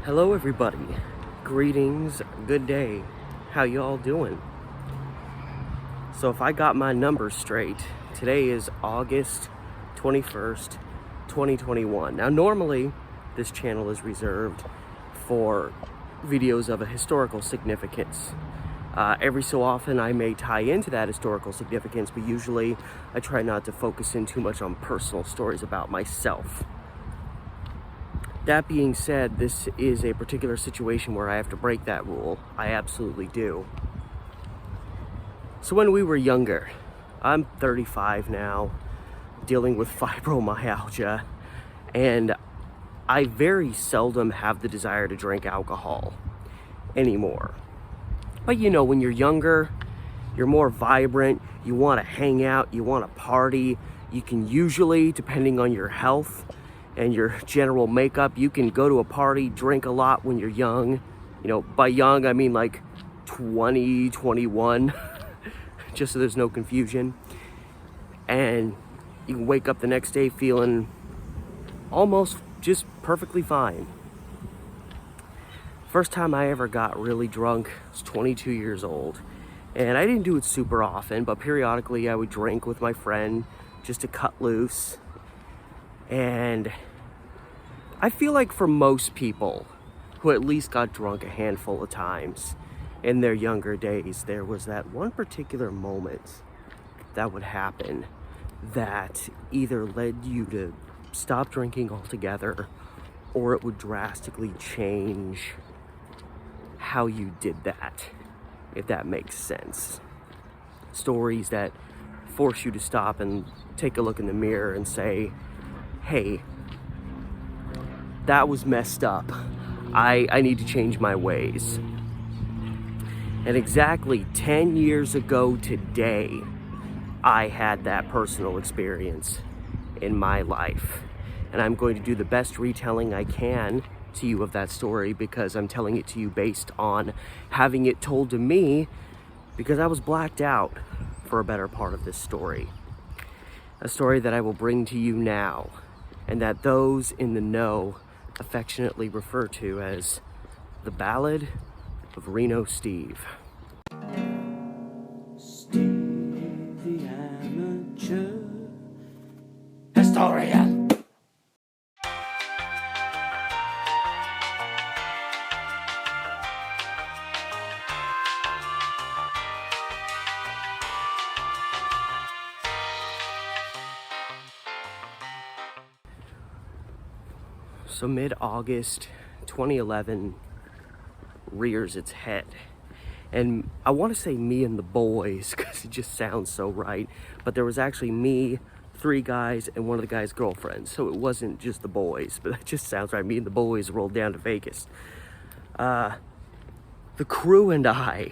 Hello everybody, greetings, good day, how you all doing? So if I got my numbers straight, today is August 21st, 2021. Now normally this channel is reserved for videos of a historical significance. Every so often I may tie into that historical significance, but usually I try not to focus in too much on personal stories about myself. That being said, this is a particular situation where I have to break that rule. I absolutely do. So when we were younger, I'm 35 now, dealing with fibromyalgia, and I very seldom have the desire to drink alcohol anymore. But you know, when you're younger, you're more vibrant, you want to hang out, you want to party. You can usually, depending on your health and your general makeup, you can go to a party, drink a lot when you're young. You know, by young, I mean like 20, 21, just so there's no confusion. And you can wake up the next day feeling almost just perfectly fine. First time I ever got really drunk was 22 years old. And I didn't do it super often, but periodically I would drink with my friend just to cut loose. And I feel like for most people who at least got drunk a handful of times in their younger days, there was that one particular moment that would happen that either led you to stop drinking altogether, or it would drastically change how you did that, if that makes sense. Stories that force you to stop and take a look in the mirror and say, hey, that was messed up. I need to change my ways. And exactly 10 years ago today, I had that personal experience in my life. And I'm going to do the best retelling I can to you of that story, because I'm telling it to you based on having it told to me, because I was blacked out for a better part of this story. A story that I will bring to you now, and that those in the know affectionately refer to as the Ballad of Reno Steve. Steve the amateur historian. So mid-August 2011 rears its head. And I want to say me and the boys, because it just sounds so right. But there was actually me, 3 guys, and one of the guys' girlfriends. So it wasn't just the boys, but that just sounds right. Me and the boys rolled down to Vegas. The crew and I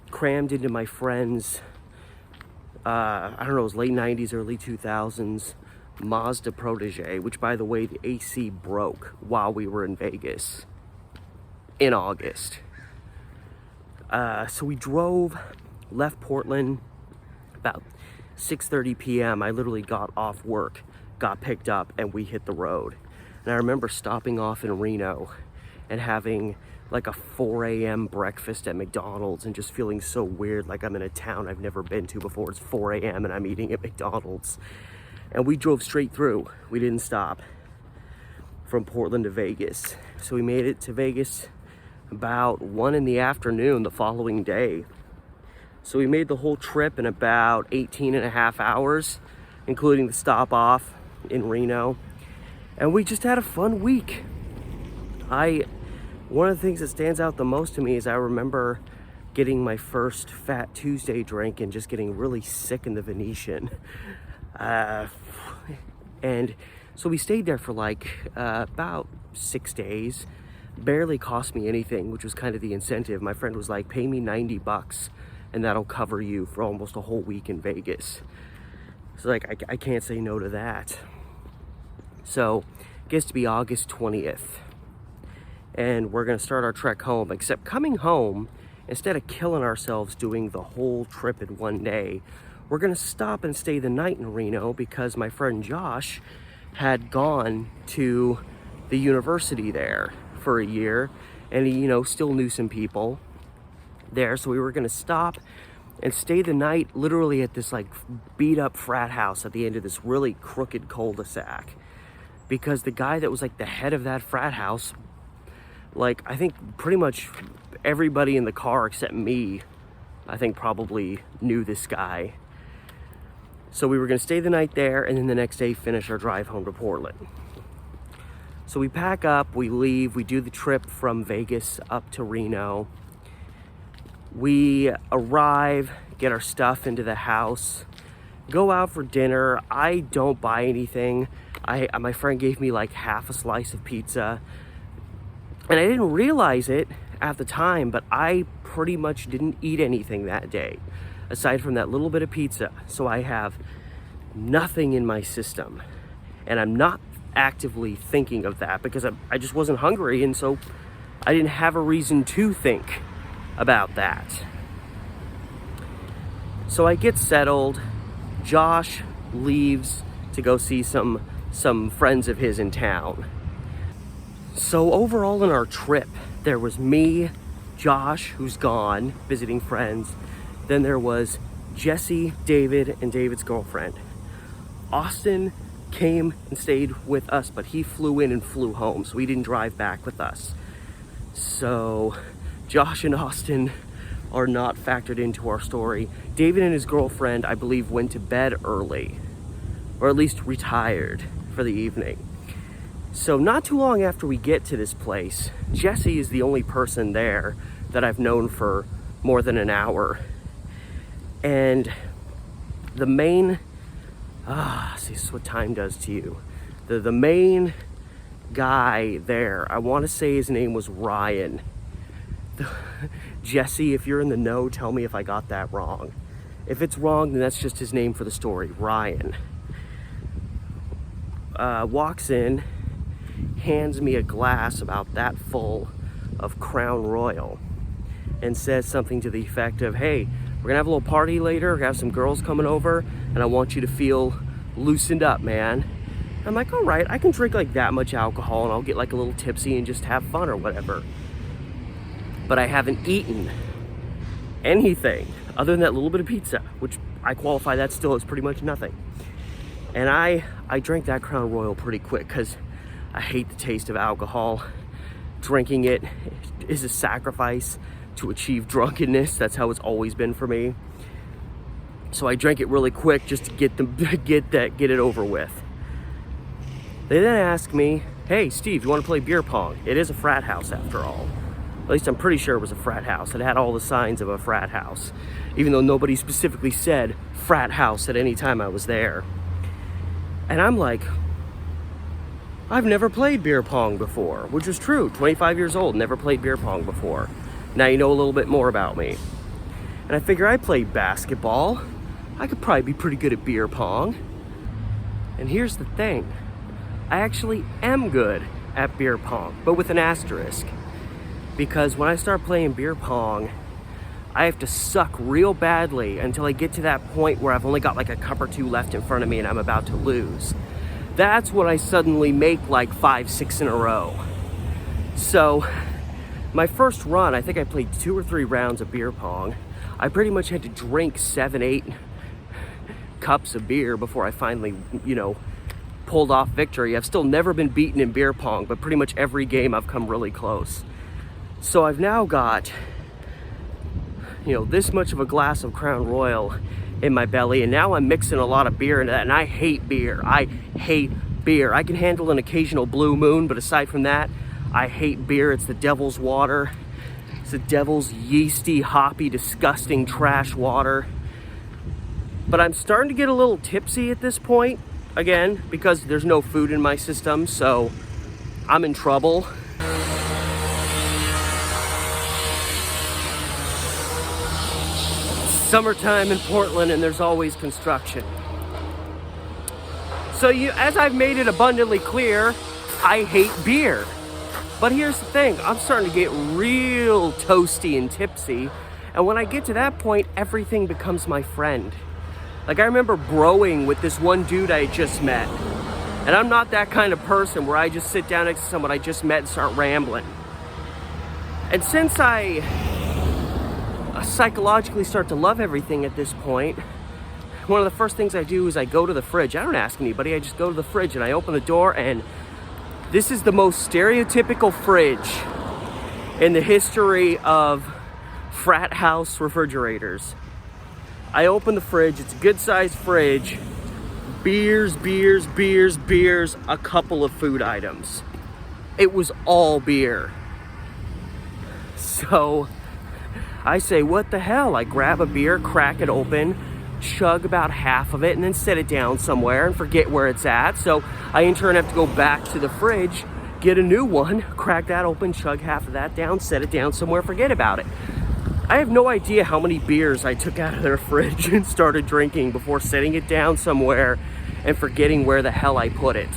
crammed into my friend's, I don't know, it was late 90s, early 2000s, Mazda Protege, which, by the way, the AC broke while we were in Vegas in August. So we drove, left Portland about 6:30 p.m. I literally got off work, got picked up, and we hit the road. And I remember stopping off in Reno and having like a 4 a.m. breakfast at McDonald's and just feeling so weird, like I'm in a town I've never been to before. It's 4 a.m. and I'm eating at McDonald's. And we drove straight through. We didn't stop from Portland to Vegas. So we made it to Vegas about 1 in the afternoon the following day. So we made the whole trip in about 18 and a half hours, including the stop off in Reno. And we just had a fun week. One of the things that stands out the most to me is I remember getting my first Fat Tuesday drink and just getting really sick in the Venetian. And so we stayed there for like about 6 days. Barely cost me anything, which was kind of the incentive. My friend was like, pay me $90 and that'll cover you for almost a whole week in Vegas. So like, I can't say no to that. So it gets to be August 20th. And we're gonna start our trek home, except coming home, instead of killing ourselves doing the whole trip in one day, we're gonna stop and stay the night in Reno because my friend Josh had gone to the university there for a year, and he, still knew some people there. So we were gonna stop and stay the night literally at this like beat up frat house at the end of this really crooked cul-de-sac, because the guy that was like the head of that frat house, like I think pretty much everybody in the car except me, I think probably knew this guy. So we were gonna stay the night there, and then the next day finish our drive home to Portland. So we pack up, we leave, we do the trip from Vegas up to Reno. We arrive, get our stuff into the house, go out for dinner. I don't buy anything. My friend gave me like half a slice of pizza, and I didn't realize it at the time, but I pretty much didn't eat anything that day, aside from that little bit of pizza. So I have nothing in my system, and I'm not actively thinking of that because I just wasn't hungry, and so I didn't have a reason to think about that. So I get settled. Josh leaves to go see some friends of his in town. So overall in our trip, there was me, Josh, who's gone visiting friends. Then there was Jesse, David, and David's girlfriend. Austin came and stayed with us, but he flew in and flew home, so he didn't drive back with us. So Josh and Austin are not factored into our story. David and his girlfriend, I believe, went to bed early, or at least retired for the evening. So not too long after we get to this place, Jesse is the only person there that I've known for more than an hour. And the main, see, this is what time does to you. The main guy there, I want to say his name was Ryan. Jesse, if you're in the know, tell me if I got that wrong. If it's wrong, then that's just his name for the story, Ryan. Walks in, hands me a glass about that full of Crown Royal, and says something to the effect of, hey, we're gonna have a little party later, we're gonna have some girls coming over, and I want you to feel loosened up, man. I'm like, all right, I can drink like that much alcohol and I'll get like a little tipsy and just have fun or whatever. But I haven't eaten anything other than that little bit of pizza, which I qualify that still as pretty much nothing. And I drank that Crown Royal pretty quick because I hate the taste of alcohol. Drinking it is a sacrifice to achieve drunkenness. That's how it's always been for me. So I drank it really quick just to get it over with. They then ask me, hey Steve, you want to play beer pong? It is a frat house after all. At least I'm pretty sure it was a frat house. It had all the signs of a frat house, even though nobody specifically said frat house at any time I was there. And I'm like, I've never played beer pong before, which is true. 25 years old, never played beer pong before. Now you know a little bit more about me. And I figure I played basketball. I could probably be pretty good at beer pong. And here's the thing. I actually am good at beer pong, but with an asterisk. Because when I start playing beer pong, I have to suck real badly until I get to that point where I've only got like a cup or two left in front of me and I'm about to lose. That's when I suddenly make like 5, 6 in a row. So my first run, I think I played 2 or 3 rounds of beer pong. I pretty much had to drink 7, 8 cups of beer before I finally, pulled off victory. I've still never been beaten in beer pong, but pretty much every game I've come really close. So I've now got, this much of a glass of Crown Royal in my belly, and now I'm mixing a lot of beer into that, and I hate beer. I hate beer. I can handle an occasional Blue Moon, but aside from that, I hate beer. It's the devil's water. It's the devil's yeasty, hoppy, disgusting trash water. But I'm starting to get a little tipsy at this point, again, because there's no food in my system, so I'm in trouble. Summertime in Portland, and there's always construction. So as I've made it abundantly clear, I hate beer. But here's the thing, I'm starting to get real toasty and tipsy, and when I get to that point, everything becomes my friend. Like, I remember broing with this one dude I had just met, and I'm not that kind of person where I just sit down next to someone I just met and start rambling. And since I psychologically start to love everything at this point, one of the first things I do is I go to the fridge. I don't ask anybody, I just go to the fridge and I open the door, and this is the most stereotypical fridge in the history of frat house refrigerators. I open the fridge, it's a good sized fridge, beers, a couple of food items. It was all beer. So I say, what the hell? I grab a beer, crack it open, chug about half of it, and then set it down somewhere and forget where it's at. So I in turn have to go back to the fridge, get a new one, crack that open, chug half of that down, set it down somewhere, forget about it. I have no idea how many beers I took out of their fridge and started drinking before setting it down somewhere and forgetting where the hell I put it.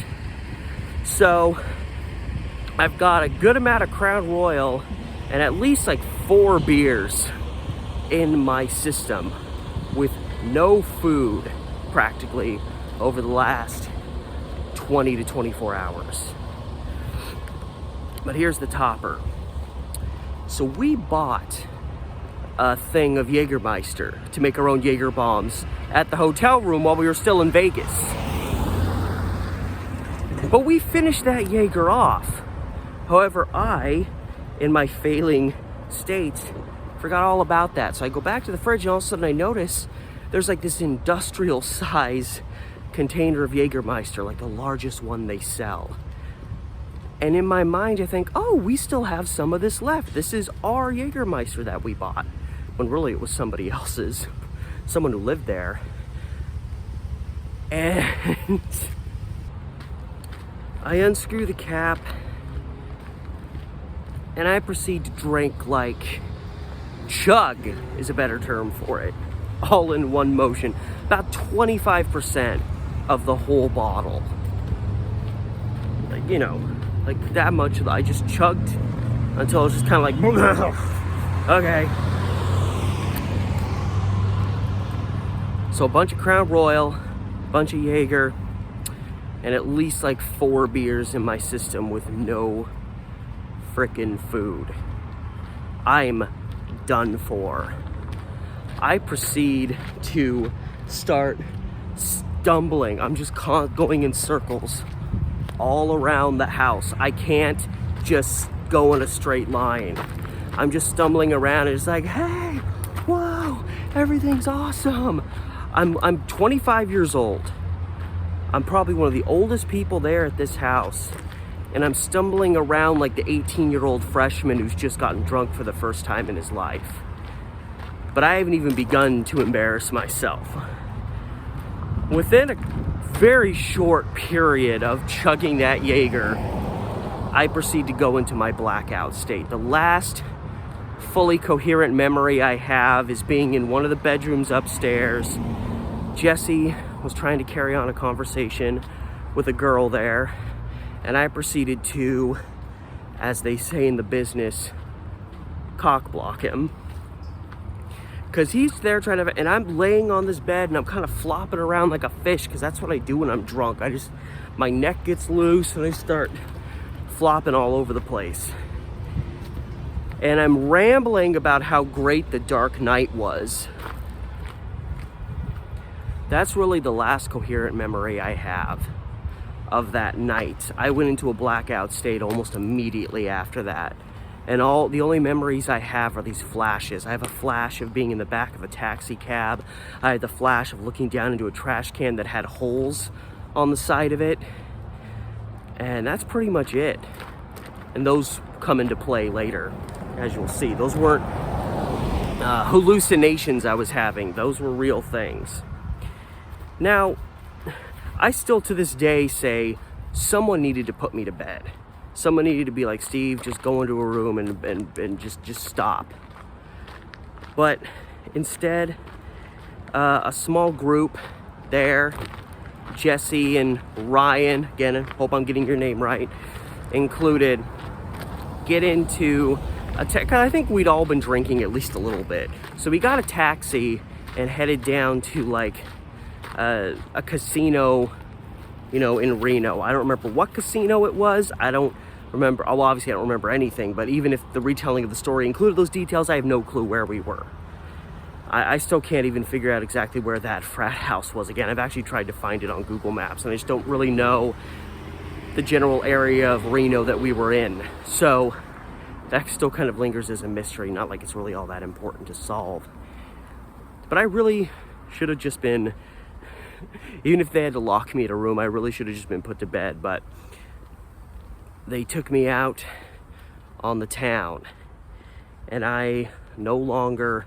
So I've got a good amount of Crown Royal and at least like 4 beers in my system with no food practically over the last 20 to 24 hours. But here's the topper. So we bought a thing of Jägermeister to make our own Jaeger bombs at the hotel room while we were still in Vegas. But we finished that Jaeger off. However, I, in my failing state, forgot all about that. So I go back to the fridge and all of a sudden I notice there's like this industrial size container of Jägermeister, like the largest one they sell. And in my mind I think, oh, we still have some of this left. This is our Jägermeister that we bought. When really it was somebody else's, someone who lived there. And I unscrew the cap and I proceed to drink, like, chug is a better term for it, all in one motion. About 25% of the whole bottle. Like, you know, like that much. I just chugged until it was just kind of like, okay. So a bunch of Crown Royal, a bunch of Jaeger, and at least like 4 beers in my system with no frickin' food. I'm done for. I proceed to start stumbling. I'm just going in circles all around the house. I can't just go in a straight line. I'm just stumbling around and it's like, hey, whoa, everything's awesome. I'm 25 years old. I'm probably one of the oldest people there at this house. And I'm stumbling around like the 18-year-old freshman who's just gotten drunk for the first time in his life. But I haven't even begun to embarrass myself. Within a very short period of chugging that Jaeger, I proceed to go into my blackout state. The last fully coherent memory I have is being in one of the bedrooms upstairs. Jesse was trying to carry on a conversation with a girl there, and I proceeded to, as they say in the business, cock block him. Because he's there trying to, and I'm laying on this bed and I'm kind of flopping around like a fish, because that's what I do when I'm drunk. My neck gets loose and I start flopping all over the place. And I'm rambling about how great the Dark Knight was. That's really the last coherent memory I have of that night. I went into a blackout state almost immediately after that. And the only memories I have are these flashes. I have a flash of being in the back of a taxi cab. I had the flash of looking down into a trash can that had holes on the side of it. And that's pretty much it. And those come into play later, as you'll see. Those weren't hallucinations I was having. Those were real things. Now, I still to this day say someone needed to put me to bed. Someone needed to be like, Steve, just go into a room and just stop. But instead, a small group there, Jesse and Ryan, again, I hope I'm getting your name right, included, get into I think we'd all been drinking at least a little bit. So we got a taxi and headed down to like a casino, you know, in Reno. I don't remember what casino it was. I don't remember, well, obviously I don't remember anything, but even if the retelling of the story included those details, I have no clue where we were. I still can't even figure out exactly where that frat house was. Again, I've actually tried to find it on Google Maps, and I just don't really know the general area of Reno that we were in. So that still kind of lingers as a mystery, not like it's really all that important to solve. But I really should have just been, even if they had to lock me in a room, I really should have just been put to bed. But they took me out on the town, and I no longer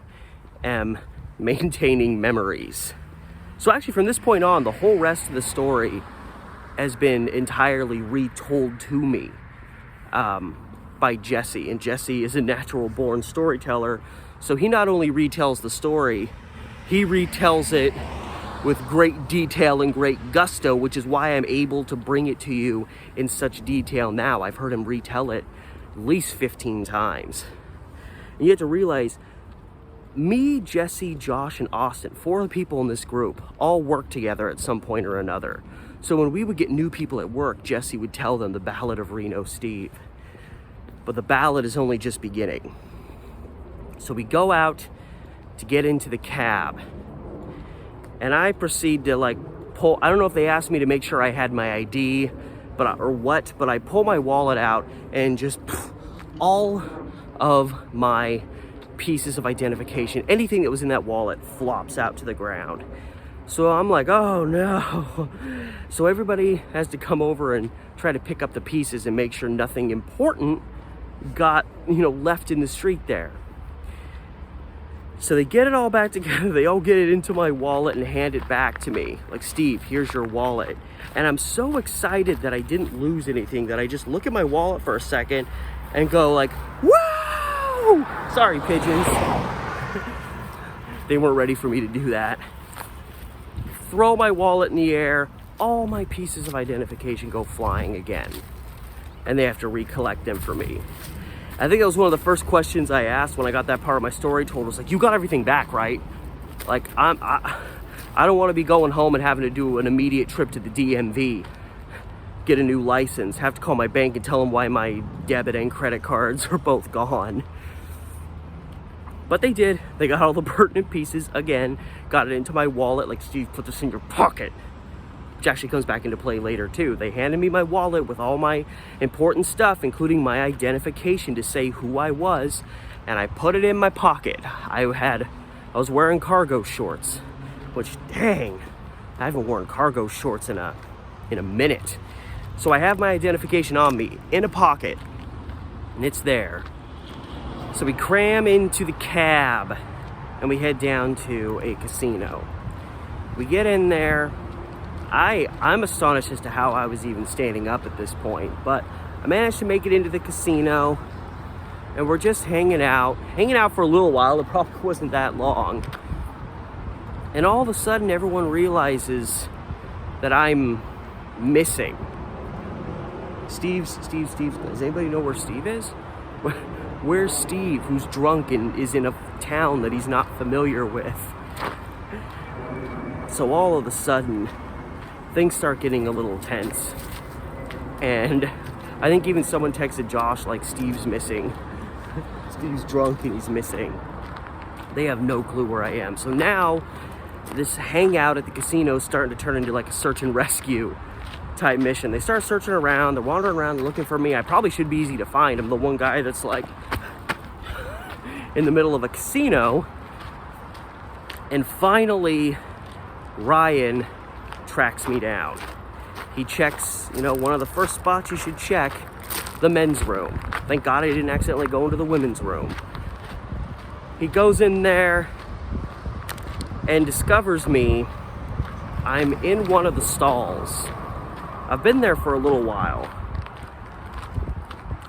am maintaining memories. So actually from this point on, the whole rest of the story has been entirely retold to me by Jesse. And Jesse is a natural born storyteller. So he not only retells the story, he retells it with great detail and great gusto, which is why I'm able to bring it to you in such detail now. I've heard him retell it at least 15 times. And you have to realize, me, Jesse, Josh, and Austin, 4 of the people in this group, all work together at some point or another. So when we would get new people at work, Jesse would tell them the Ballad of Reno Steve. But the ballad is only just beginning. So we go out to get into the cab, and I proceed to pull, I don't know if they asked me to make sure I had my ID, but I pull my wallet out, and just all of my pieces of identification, anything that was in that wallet, flops out to the ground. So I'm like, oh no. So everybody has to come over and try to pick up the pieces and make sure nothing important got, left in the street there. So they get it all back together. They all get it into my wallet and hand it back to me. Like, Steve, here's your wallet. And I'm so excited that I didn't lose anything that I just look at my wallet for a second and go like, woo! Sorry, pigeons. They weren't ready for me to do that. Throw my wallet in the air. All my pieces of identification go flying again. And they have to recollect them for me. I think that was one of the first questions I asked when I got that part of my story told. Was like, you got everything back, right? Like, I don't want to be going home and having to do an immediate trip to the DMV, get a new license, have to call my bank and tell them why my debit and credit cards are both gone. But they did. They got all the pertinent pieces again, got it into my wallet. Like, Steve, put this in your pocket. Which actually comes back into play later too. They handed me my wallet with all my important stuff, including my identification to say who I was, and I put it in my pocket. I was wearing cargo shorts, which, dang, I haven't worn cargo shorts in a minute. So I have my identification on me in a pocket, and it's there. So we cram into the cab and we head down to a casino. We get in there. I'm astonished as to how I was even standing up at this point, but I managed to make it into the casino, and we're just hanging out for a little while. It probably wasn't that long. And all of a sudden everyone realizes that I'm missing. Steve's, does anybody know where Steve is? Where's Steve, who's drunk and is in a town that he's not familiar with? So all of a sudden, things start getting a little tense. And I think even someone texted Josh, like, Steve's missing. Steve's drunk and he's missing. They have no clue where I am. So now, this hangout at the casino is starting to turn into like a search and rescue type mission. They start searching around, they're wandering around, they're looking for me. I probably should be easy to find. I'm the one guy that's like in the middle of a casino. And finally, Ryan tracks me down. He checks, one of the first spots you should check, the men's room. Thank God I didn't accidentally go into the women's room. He goes in there and discovers me. I'm in one of the stalls. I've been there for a little while.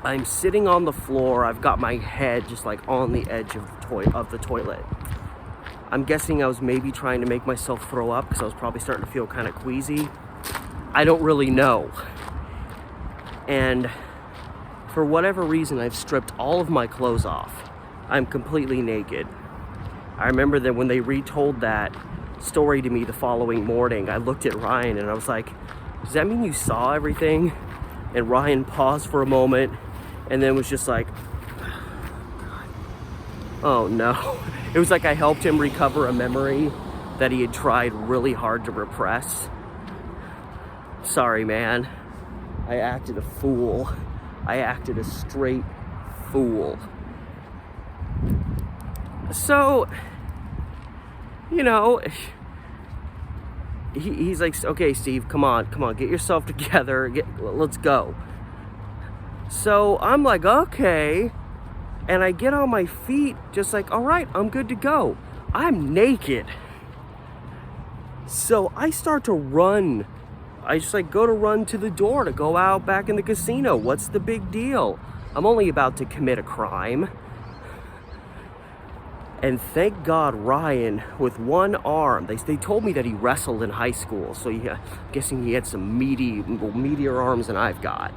I'm sitting on the floor. I've got my head just like on the edge of the toilet. I'm guessing I was maybe trying to make myself throw up because I was probably starting to feel kind of queasy. I don't really know. And for whatever reason, I've stripped all of my clothes off. I'm completely naked. I remember that when they retold that story to me the following morning, I looked at Ryan and I was like, does that mean you saw everything? And Ryan paused for a moment and then was just like, oh no. It was like I helped him recover a memory that he had tried really hard to repress. Sorry, man. I acted a fool. I acted a straight fool. So, you know, he's like, okay, Steve, come on, get yourself together, let's go. So I'm like, okay. And I get on my feet, just like, all right, I'm good to go. I'm naked. So I start to run. I just like go to run to the door to go out back in the casino. What's the big deal? I'm only about to commit a crime. And thank God Ryan, with one arm, they told me that he wrestled in high school. So yeah, I'm guessing he had some meatier arms than I've got.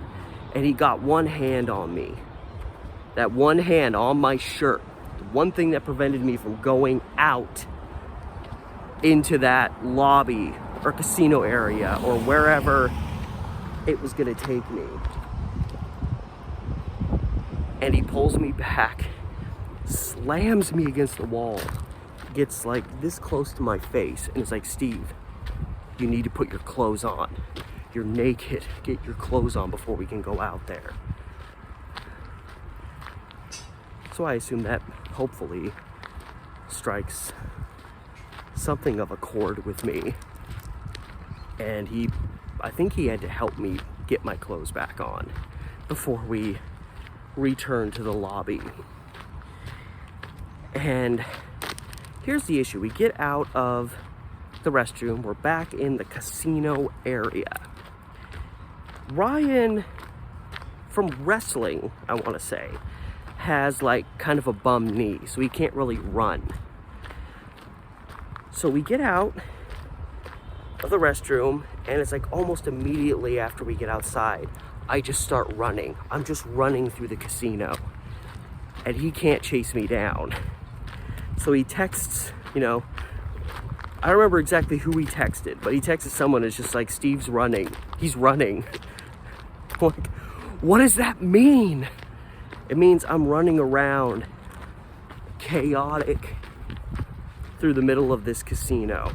And he got one hand on me. That one hand on my shirt. The one thing that prevented me from going out into that lobby or casino area or wherever it was gonna take me. And he pulls me back, slams me against the wall, gets like this close to my face, and is like, Steve, you need to put your clothes on. You're naked, get your clothes on before we can go out there. So I assume that hopefully strikes something of a chord with me. And I think he had to help me get my clothes back on before we returned to the lobby. And here's the issue. We get out of the restroom. We're back in the casino area. Ryan, from wrestling, I want to say, has like kind of a bum knee, so he can't really run. So we get out of the restroom, and it's like almost immediately after we get outside, I just start running. I'm just running through the casino, and he can't chase me down. So he texts, you know, I don't remember exactly who he texted, but he texted someone. It's just like, Steve's running. He's running. I'm like, what does that mean? It means I'm running around chaotic through the middle of this casino.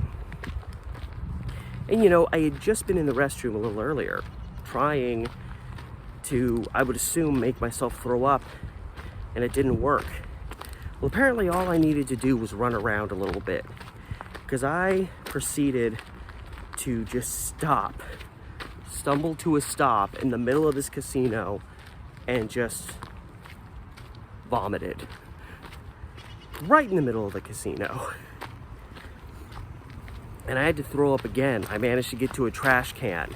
And you know, I had just been in the restroom a little earlier, trying to, I would assume, make myself throw up, and it didn't work. Well, apparently all I needed to do was run around a little bit, because I proceeded to just stumble to a stop in the middle of this casino and just vomited right in the middle of the casino. And I had to throw up again. I managed to get to a trash can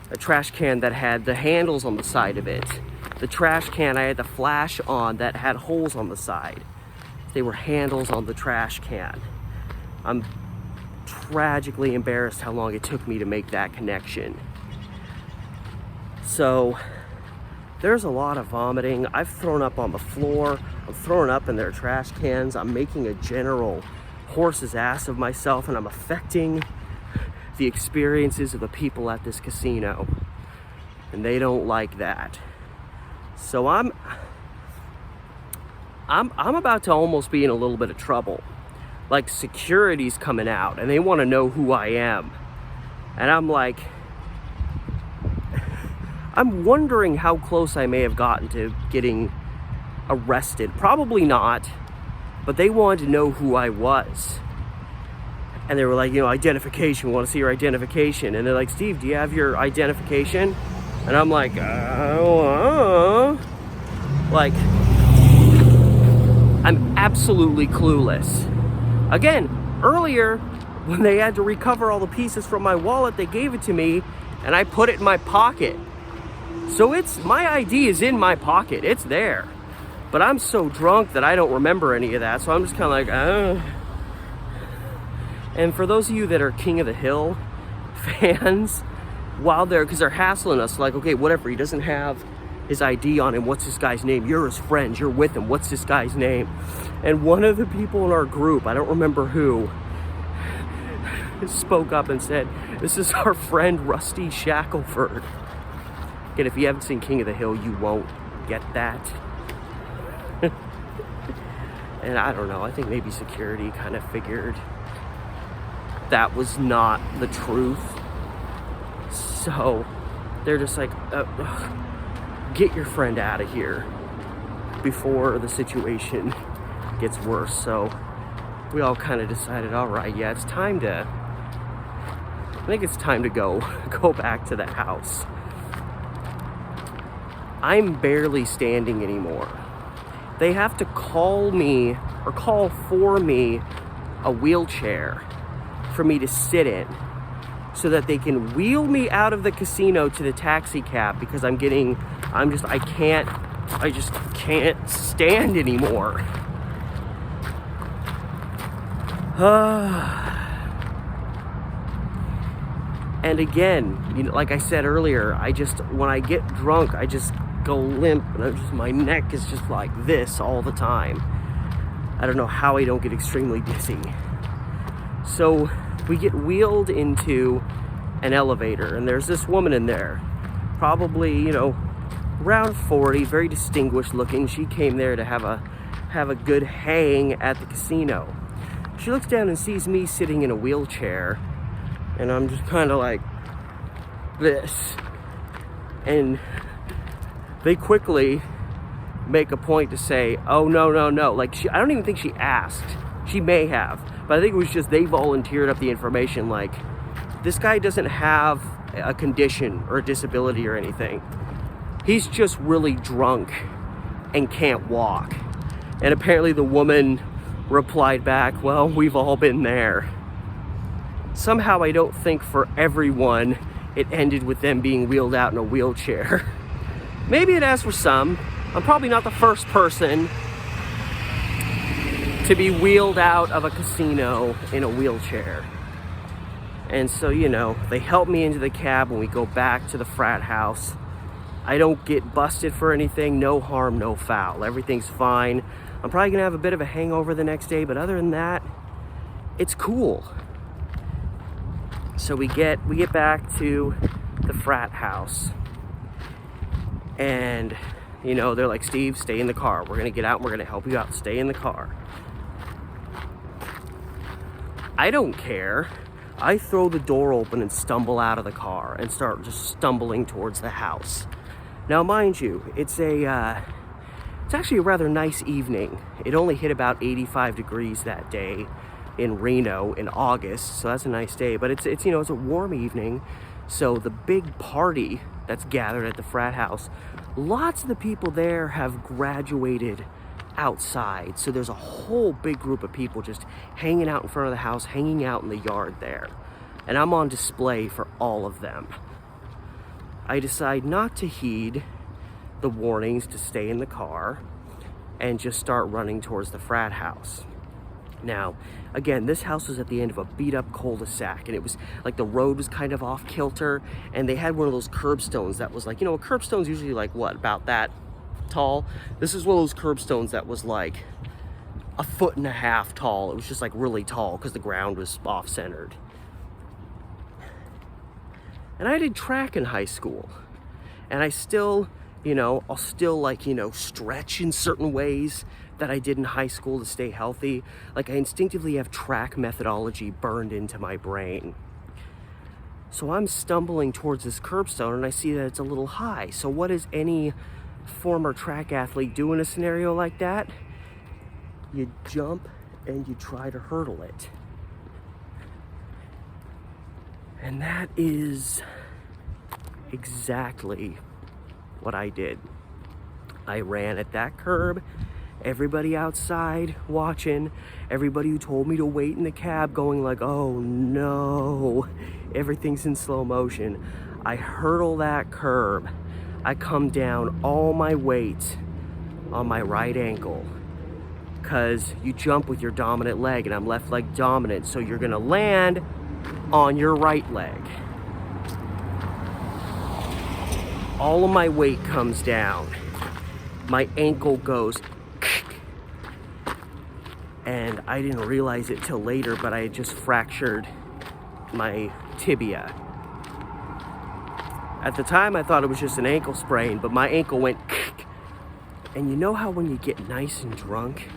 that had the handles on the side of it. The trash can I had the flash on that had holes on the side. They were handles on the trash can. I'm tragically embarrassed how long it took me to make that connection. So there's a lot of vomiting. I've thrown up on the floor. I'm throwing up in their trash cans. I'm making a general horse's ass of myself, and I'm affecting the experiences of the people at this casino. And they don't like that. So I'm about to almost be in a little bit of trouble. Like, security's coming out and they want to know who I am. And I'm like, I'm wondering how close I may have gotten to getting arrested. Probably not, but they wanted to know who I was. And they were like, you know, identification, we want to see your identification. And they're like, Steve, do you have your identification? And I'm like, like, I'm absolutely clueless. Again, earlier, when they had to recover all the pieces from my wallet, they gave it to me, and I put it in my pocket. So my ID is in my pocket, it's there. But I'm so drunk that I don't remember any of that, so I'm just kind of like, And for those of you that are King of the Hill fans, because they're hassling us, like, okay, whatever, he doesn't have his ID on him, what's this guy's name? You're his friends, you're with him, what's this guy's name? And one of the people in our group, I don't remember who, spoke up and said, this is our friend Rusty Shackelford. Again, if you haven't seen King of the Hill, you won't get that. And I don't know, I think maybe security kind of figured that was not the truth. So they're just like, get your friend out of here before the situation gets worse. So we all kind of decided, all right, yeah, it's time to, I think it's time to go back to the house. I'm barely standing anymore. They have to call me or call for me a wheelchair for me to sit in so that they can wheel me out of the casino to the taxi cab because I just can't stand anymore. And again, you know, like I said earlier, when I get drunk, I just go limp and my neck is just like this all the time. I don't know how I don't get extremely dizzy. So we get wheeled into an elevator and there's this woman in there, probably, you know, around 40, very distinguished looking. She came there to have a good hang at the casino. She looks down and sees me sitting in a wheelchair and I'm just kind of like this. And they quickly make a point to say, oh, no. Like, I don't even think she asked. She may have. But I think it was just they volunteered up the information. Like, this guy doesn't have a condition or a disability or anything. He's just really drunk and can't walk. And apparently the woman replied back, well, we've all been there. Somehow I don't think for everyone it ended with them being wheeled out in a wheelchair. Maybe it has for some. I'm probably not the first person to be wheeled out of a casino in a wheelchair. And so, you know, they help me into the cab when we go back to the frat house. I don't get busted for anything, no harm, no foul. Everything's fine. I'm probably gonna have a bit of a hangover the next day, but other than that, it's cool. So we get back to the frat house. And, you know, they're like, Steve, stay in the car. We're gonna get out and we're gonna help you out. Stay in the car. I don't care. I throw the door open and stumble out of the car and start just stumbling towards the house. Now, mind you, it's actually a rather nice evening. It only hit about 85 degrees that day in Reno in August, so that's a nice day. But it's you know, it's a warm evening, so the big party that's gathered at the frat house, lots of the people there have graduated outside. So there's a whole big group of people just hanging out in front of the house, hanging out in the yard there. And I'm on display for all of them. I decide not to heed the warnings to stay in the car and just start running towards the frat house. Now, again, this house was at the end of a beat-up cul-de-sac, and it was like the road was kind of off kilter, and they had one of those curbstones that was like, you know, a curbstone's usually like, what, about that tall? This is one of those curbstones that was like 1.5 feet tall. It was just like really tall because the ground was off-centered. And I did track in high school, and I still, you know, I'll still like, you know, stretch in certain ways that I did in high school to stay healthy. Like I instinctively have track methodology burned into my brain. So I'm stumbling towards this curbstone and I see that it's a little high. So what does any former track athlete do in a scenario like that? You jump and you try to hurdle it. And that is exactly what I did. I ran at that curb. Everybody outside watching, everybody who told me to wait in the cab going like, oh no, everything's in slow motion. I hurdle that curb. I come down all my weight on my right ankle because you jump with your dominant leg and I'm left leg dominant, so you're gonna land on your right leg. All of my weight comes down. My ankle goes, and I didn't realize it till later, but I had just fractured my tibia. At the time, I thought it was just an ankle sprain, but my ankle went and you know how when you get nice and drunk,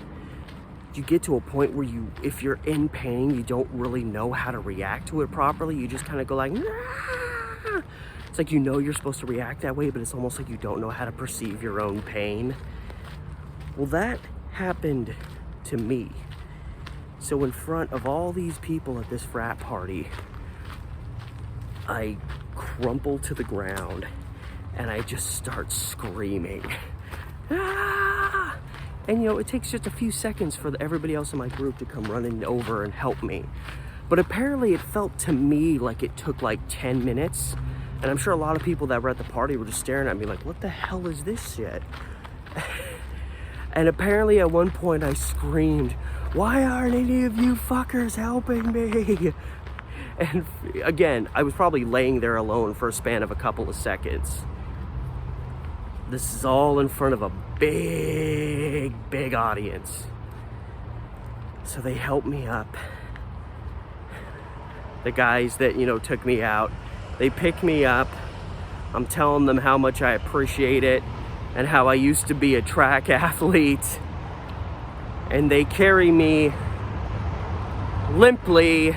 you get to a point where if you're in pain, you don't really know how to react to it properly. You just kind of go like, nah. It's like, you know, you're supposed to react that way, but it's almost like you don't know how to perceive your own pain. Well, that happened to me. So in front of all these people at this frat party, I crumple to the ground and I just start screaming. Ah! And you know, it takes just a few seconds for everybody else in my group to come running over and help me. But apparently it felt to me like it took like 10 minutes. And I'm sure a lot of people that were at the party were just staring at me like, what the hell is this shit? And apparently at one point I screamed, why aren't any of you fuckers helping me? And again, I was probably laying there alone for a span of a couple of seconds. This is all in front of a big audience. So they helped me up. The guys that, you know, took me out, they pick me up. I'm telling them how much I appreciate it and how I used to be a track athlete. And they carry me limply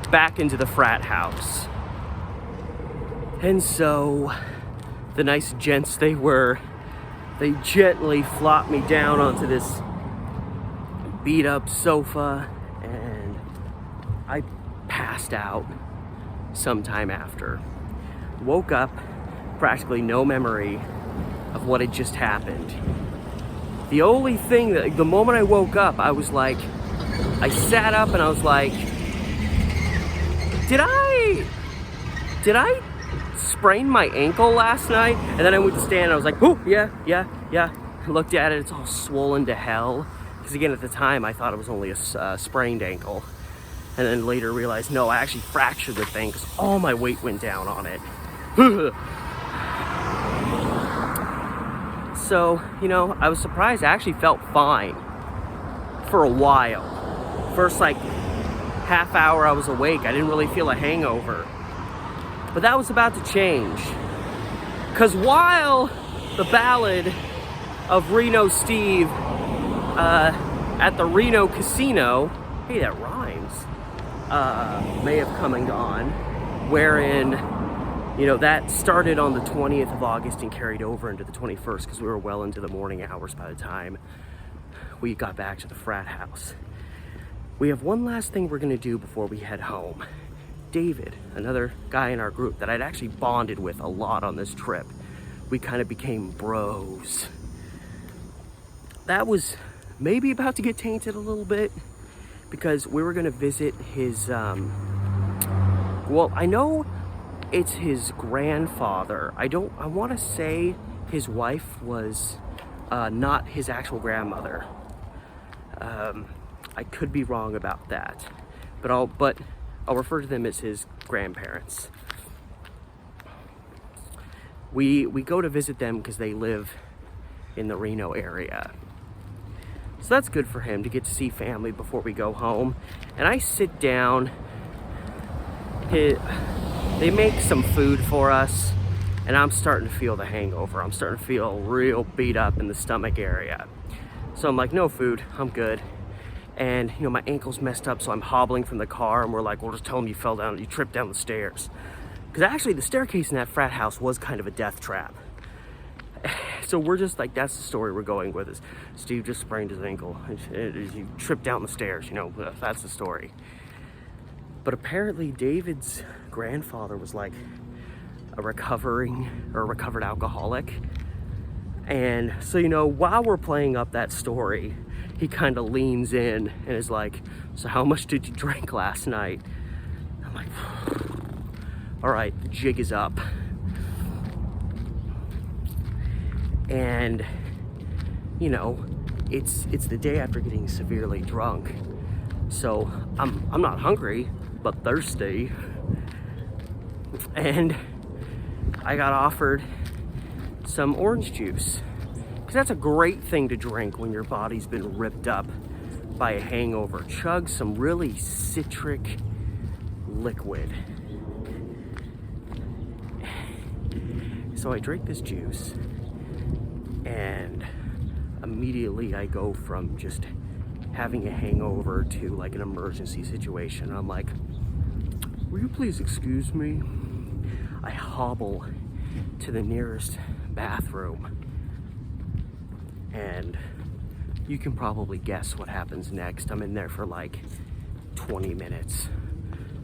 back into the frat house. And so the nice gents they were, they gently flopped me down onto this beat up sofa and I passed out sometime after. Woke up, practically no memory of what had just happened. The only thing that, the moment I woke up, I was like, I sat up and I was like, did I sprain my ankle last night? And then I went to stand and I was like, oh, yeah. I looked at it, it's all swollen to hell. Because again, at the time, I thought it was only a sprained ankle. And then later realized, no, I actually fractured the thing because all my weight went down on it. So, you know, I was surprised. I actually felt fine for a while. First, like, half hour I was awake. I didn't really feel a hangover. But that was about to change. Because while the Ballad of Reno Steve at the Reno Casino, hey, that rhymes, may have come and gone, wherein, you know, that started on the 20th of August and carried over into the 21st because we were well into the morning hours by the time we got back to the frat house. We have one last thing we're going to do before we head home. David, another guy in our group that I'd actually bonded with a lot on this trip, we kind of became bros. That was maybe about to get tainted a little bit because we were going to visit his, well, I know it's his grandfather. I want to say his wife was not his actual grandmother. I could be wrong about that, but I'll refer to them as his grandparents. We go to visit them because they live in the Reno area. So that's good for him to get to see family before we go home. And I sit down. They make some food for us, and I'm starting to feel the hangover. I'm starting to feel real beat up in the stomach area. So I'm like, no food, I'm good. And, you know, my ankle's messed up, so I'm hobbling from the car, and we're like, we'll just tell him you tripped down the stairs. Because actually, the staircase in that frat house was kind of a death trap. So we're just like, that's the story we're going with, is Steve just sprained his ankle. He tripped down the stairs, you know, that's the story. But apparently David's grandfather was like a recovered alcoholic. And so, you know, while we're playing up that story, he kind of leans in and is like, so how much did you drink last night? I'm like, all right, the jig is up. And, you know, it's the day after getting severely drunk. So I'm not hungry, but thirsty. And I got offered some orange juice. Because that's a great thing to drink when your body's been ripped up by a hangover. Chug some really citric liquid. So I drink this juice, and immediately I go from just having a hangover to like an emergency situation. I'm like, will you please excuse me? I hobble to the nearest bathroom, and you can probably guess what happens next. I'm in there for like 20 minutes,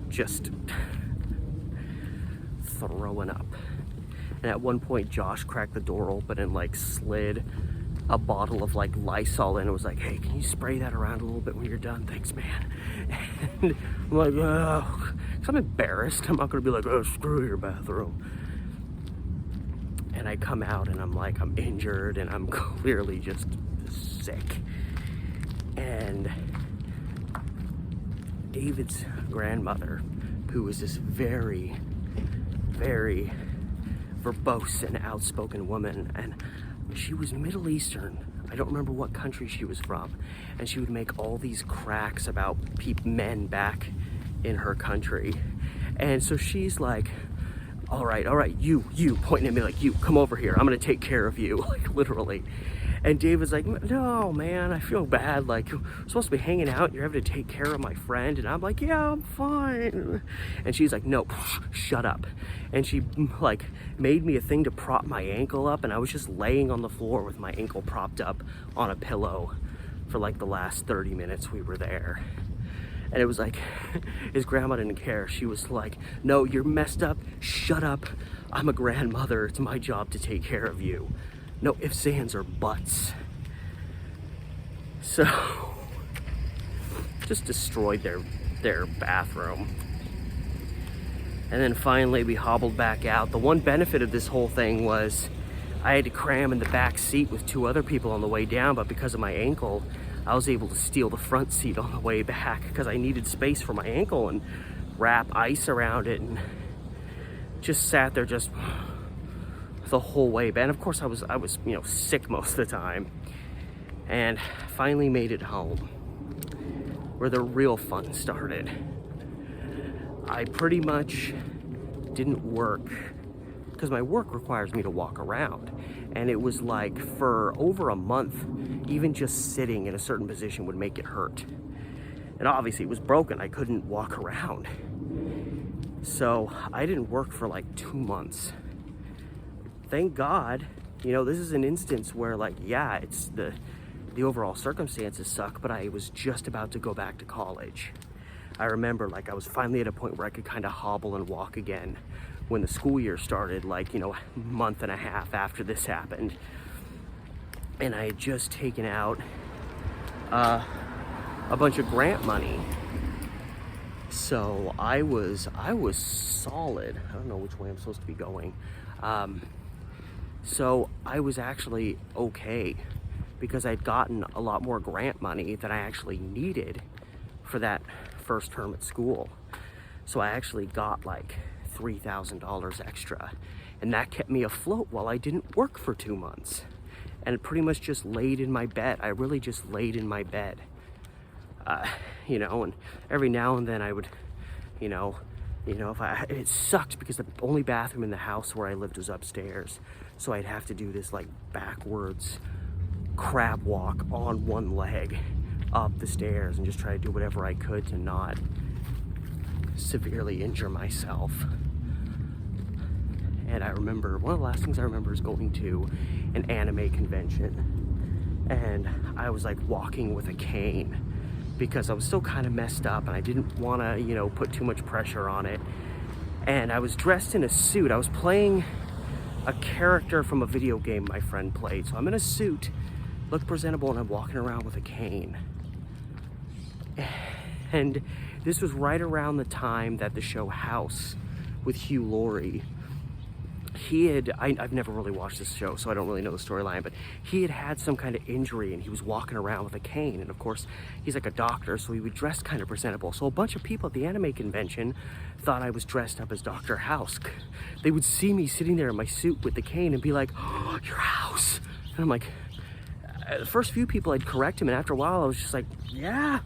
just throwing up. And at one point, Josh cracked the door open and like slid a bottle of like Lysol in and was like, hey, can you spray that around a little bit when you're done? Thanks, man. And I'm like, oh, because I'm embarrassed. I'm not gonna be like, oh, screw your bathroom. And I come out and I'm like, I'm injured and I'm clearly just sick. And David's grandmother, who is this very, very verbose and outspoken woman, and she was Middle Eastern. I don't remember what country she was from. And she would make all these cracks about men back in her country. And so she's like, all right, you, pointing at me like, you, come over here. I'm gonna take care of you, like literally. And David's like, no, man, I feel bad. Like, we're supposed to be hanging out. You're having to take care of my friend. And I'm like, yeah, I'm fine. And she's like, no, shut up. And she like made me a thing to prop my ankle up. And I was just laying on the floor with my ankle propped up on a pillow for like the last 30 minutes we were there. And it was like, his grandma didn't care. She was like, no, you're messed up. Shut up. I'm a grandmother. It's my job to take care of you. No ifs, ands, or buts. So, just destroyed their bathroom. And then finally we hobbled back out. The one benefit of this whole thing was I had to cram in the back seat with 2 other people on the way down, but because of my ankle, I was able to steal the front seat on the way back because I needed space for my ankle and wrap ice around it, and just sat there just the whole way back. And of course I was sick most of the time, and finally made it home where the real fun started. I pretty much didn't work because my work requires me to walk around, and it was like for over a month, even just sitting in a certain position would make it hurt. And obviously it was broken. I couldn't walk around. So I didn't work for like 2 months. Thank God, this is an instance where like, yeah, it's the overall circumstances suck, but I was just about to go back to college. I remember like I was finally at a point where I could kind of hobble and walk again when the school year started, like, a month and a half after this happened. And I had just taken out a bunch of grant money. So I was solid. I don't know which way I'm supposed to be going. So I was actually okay because I'd gotten a lot more grant money than I actually needed for that first term at school. So I actually got like $3,000 extra, and that kept me afloat while I didn't work for 2 months. And pretty much just laid in my bed. I really just laid in my bed. And every now and then I would, it sucked because the only bathroom in the house where I lived was upstairs. So I'd have to do this like backwards crab walk on one leg up the stairs and just try to do whatever I could to not severely injure myself. And I remember, one of the last things I remember is going to an anime convention, and I was like walking with a cane because I was still kind of messed up and I didn't want to, put too much pressure on it. And I was dressed in a suit. I was playing a character from a video game my friend played. So I'm in a suit, look presentable, and I'm walking around with a cane. And this was right around the time that the show House with Hugh Laurie, I've never really watched this show, so I don't really know the storyline, but he had some kind of injury and he was walking around with a cane. And of course, he's like a doctor, so he would dress kind of presentable. So a bunch of people at the anime convention thought I was dressed up as Dr. House. They would see me sitting there in my suit with the cane and be like, oh, you're House. And I'm like, the first few people I'd correct him, and after a while I was just like, yeah,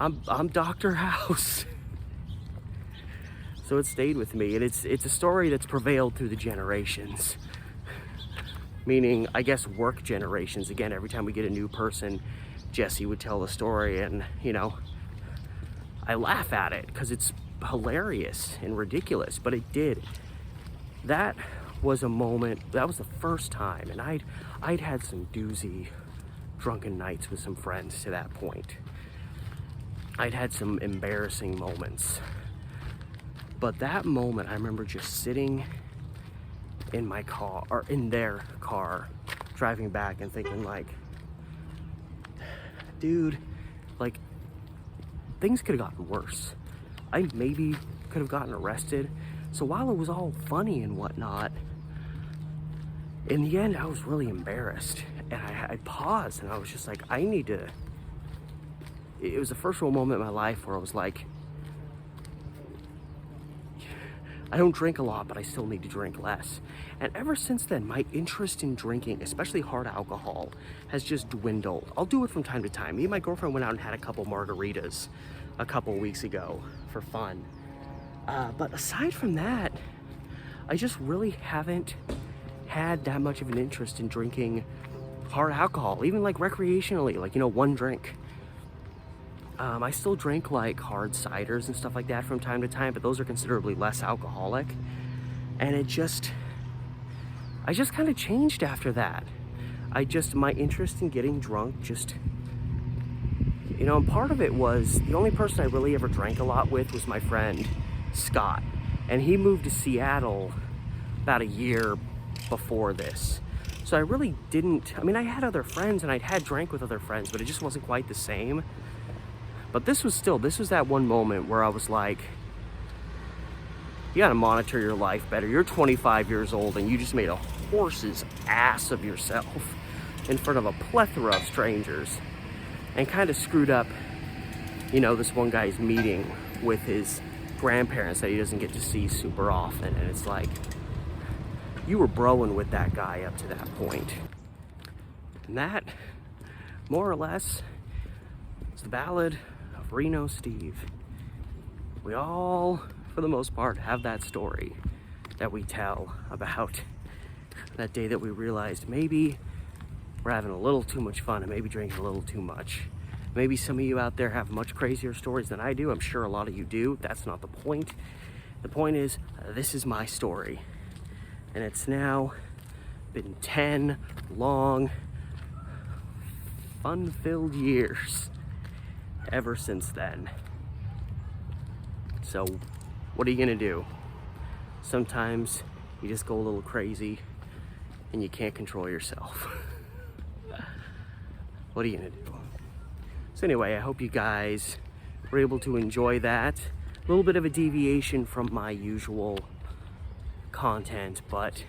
I'm Dr. House. So it stayed with me, and it's a story that's prevailed through the generations. Meaning, I guess, work generations. Again, every time we get a new person, Jesse would tell the story, and you know, I laugh at it because it's hilarious and ridiculous, but it did. That was a moment, that was the first time, and I'd had some doozy drunken nights with some friends to that point. I'd had some embarrassing moments. But that moment, I remember just sitting in my car, or in their car, driving back and thinking like, dude, like, things could have gotten worse. I maybe could have gotten arrested. So while it was all funny and whatnot, in the end, I was really embarrassed. And I paused and I was just like, I need to, it was the first real moment in my life where I was like, I don't drink a lot, but I still need to drink less. And ever since then, my interest in drinking, especially hard alcohol, has just dwindled. I'll do it from time to time. Me and my girlfriend went out and had a couple margaritas a couple weeks ago for fun. But aside from that, I just really haven't had that much of an interest in drinking hard alcohol, even like recreationally, like, you know, one drink. I still drink like hard ciders and stuff like that from time to time, but those are considerably less alcoholic. And I just kind of changed after that. My interest in getting drunk just, you know, and part of it was the only person I really ever drank a lot with was my friend Scott. And he moved to Seattle about a year before this. So I really didn't, I mean, I had other friends and I'd had drank with other friends, but it just wasn't quite the same. But this was that one moment where I was like, you gotta monitor your life better. You're 25 years old and you just made a horse's ass of yourself in front of a plethora of strangers and kind of screwed up, you know, this one guy's meeting with his grandparents that he doesn't get to see super often. And it's like, you were broing with that guy up to that point. And that, more or less, is the ballad of Reno Steve. We all, for the most part, have that story that we tell about that day that we realized maybe we're having a little too much fun and maybe drinking a little too much. Maybe some of you out there have much crazier stories than I do. I'm sure a lot of you do. That's not the point. The point is, this is my story. And it's now been 10 long, fun-filled years ever since then. So what are you gonna do? Sometimes you just go a little crazy and you can't control yourself. What are you gonna do? So anyway, I hope you guys were able to enjoy that. A little bit of a deviation from my usual content, but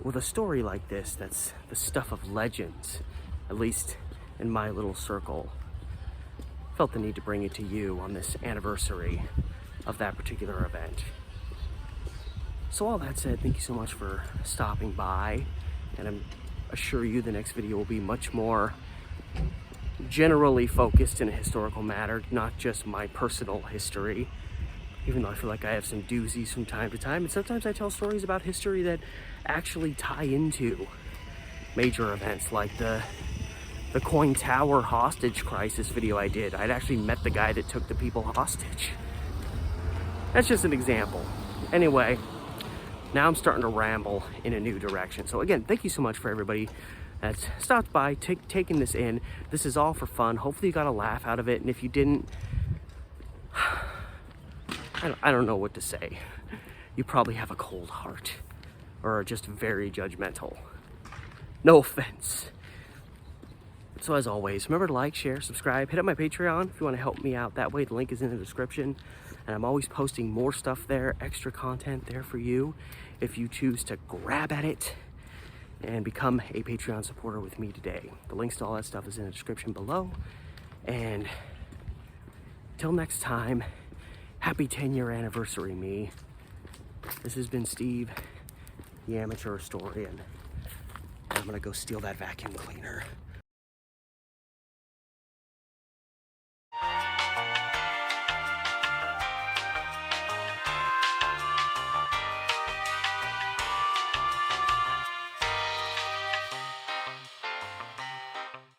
with a story like this, that's the stuff of legends, at least in my little circle. Felt the need to bring it to you on this anniversary of that particular event. So all that said, thank you so much for stopping by, and I assure you the next video will be much more generally focused in a historical matter, not just my personal history, even though I feel like I have some doozies from time to time. And sometimes I tell stories about history that actually tie into major events, like the Coin Tower hostage crisis video I did. I'd actually met the guy that took the people hostage. That's just an example. Anyway, now I'm starting to ramble in a new direction. So again, thank you so much for everybody that's stopped by, taking this in. This is all for fun. Hopefully you got a laugh out of it. And if you didn't, I don't know what to say. You probably have a cold heart or are just very judgmental. No offense. So as always, remember to like, share, subscribe, hit up my Patreon if you want to help me out that way. The link is in the description. And I'm always posting more stuff there, extra content there for you if you choose to grab at it and become a Patreon supporter with me today. The links to all that stuff is in the description below. And till next time, happy 10-year anniversary, me. This has been Steve, the amateur historian. I'm gonna go steal that vacuum cleaner.